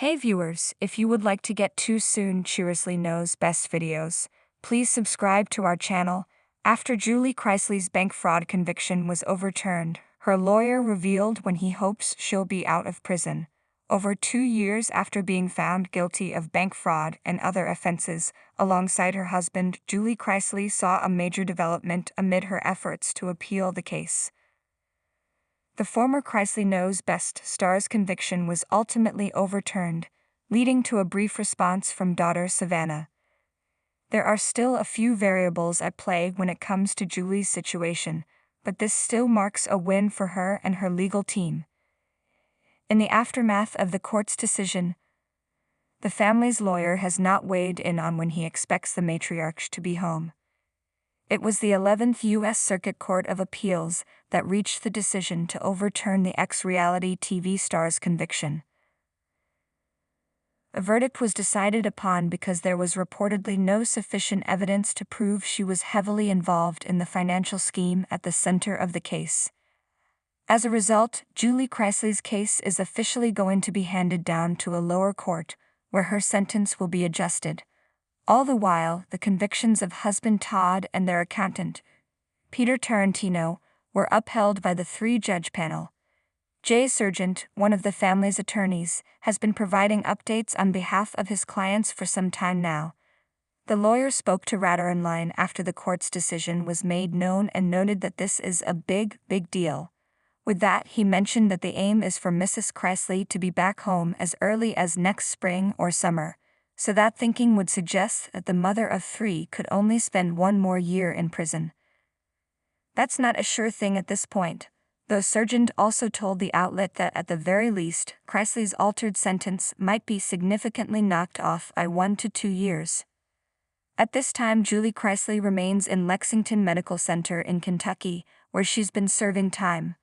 Hey viewers, if you would like to get Too Soon Chirisley Knows best videos, please subscribe to our channel. After Julie Chrisley's bank fraud conviction was overturned, her lawyer revealed when he hopes she'll be out of prison. Over 2 years after being found guilty of bank fraud and other offenses, alongside her husband, Julie Chrisley saw a major development amid her efforts to appeal the case. The former Chrisley Knows best star's conviction was ultimately overturned, leading to a brief response from daughter Savannah. There are still a few variables at play when it comes to Julie's situation, but this still marks a win for her and her legal team. In the aftermath of the court's decision, the family's lawyer has not weighed in on when he expects the matriarch to be home. It was the 11th U.S. Circuit Court of Appeals that reached the decision to overturn the ex-reality TV star's conviction. The verdict was decided upon because there was reportedly no sufficient evidence to prove she was heavily involved in the financial scheme at the center of the case. As a result, Julie Chrisley's case is officially going to be handed down to a lower court, where her sentence will be adjusted. All the while, the convictions of husband Todd and their accountant, Peter Tarantino, were upheld by the 3-judge panel. Jay Sargent, one of the family's attorneys, has been providing updates on behalf of his clients for some time now. The lawyer spoke to Radar Online after the court's decision was made known and noted that this is a big deal. With that, he mentioned that the aim is for Mrs. Chrisley to be back home as early as next spring or summer. So that thinking would suggest that the mother of 3 could only spend 1 more year in prison. That's not a sure thing at this point, though Sargent also told the outlet that at the very least, Chrisley's altered sentence might be significantly knocked off by 1 to 2 years. At this time, Julie Chrisley remains in Lexington Medical Center in Kentucky, where she's been serving time.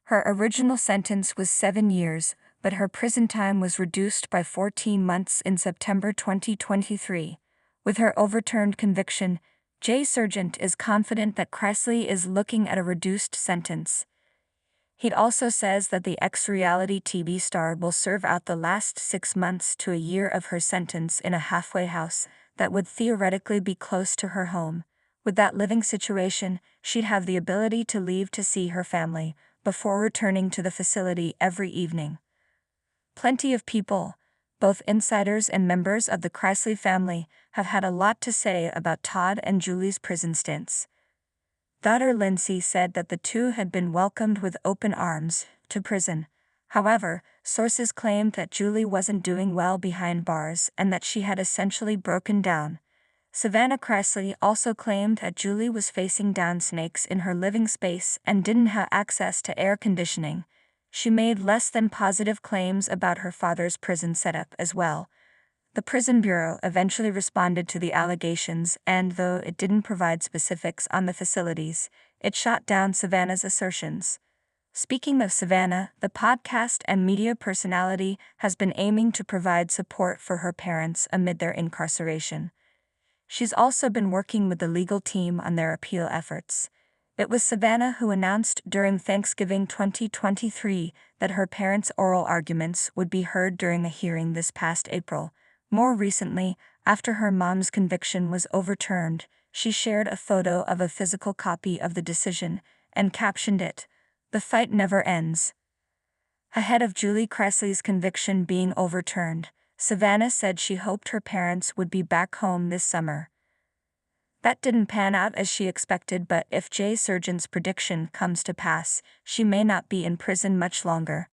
Her original sentence was 7 years, but her prison time was reduced by 14 months in September 2023. With her overturned conviction, Jay Sargent is confident that Chrisley is looking at a reduced sentence. He also says that the ex-reality TV star will serve out the last 6 months to a year of her sentence in a halfway house that would theoretically be close to her home. With that living situation, she'd have the ability to leave to see her family before returning to the facility every evening. Plenty of people, both insiders and members of the Chrisley family, have had a lot to say about Todd and Julie's prison stints. Daughter Lindsay said that the two had been welcomed with open arms to prison. However, sources claimed that Julie wasn't doing well behind bars and that she had essentially broken down. Savannah Chrisley also claimed that Julie was facing down snakes in her living space and didn't have access to air conditioning. She made less than positive claims about her father's prison setup as well. The Prison Bureau eventually responded to the allegations and, though it didn't provide specifics on the facilities, it shot down Savannah's assertions. Speaking of Savannah, the podcast and media personality has been aiming to provide support for her parents amid their incarceration. She's also been working with the legal team on their appeal efforts. It was Savannah who announced during Thanksgiving 2023 that her parents' oral arguments would be heard during a hearing this past April. More recently, after her mom's conviction was overturned, she shared a photo of a physical copy of the decision and captioned it, "The fight never ends." Ahead of Julie Chrisley's conviction being overturned, Savannah said she hoped her parents would be back home this summer. That didn't pan out as she expected, but if Jay Sargent's prediction comes to pass, she may not be in prison much longer.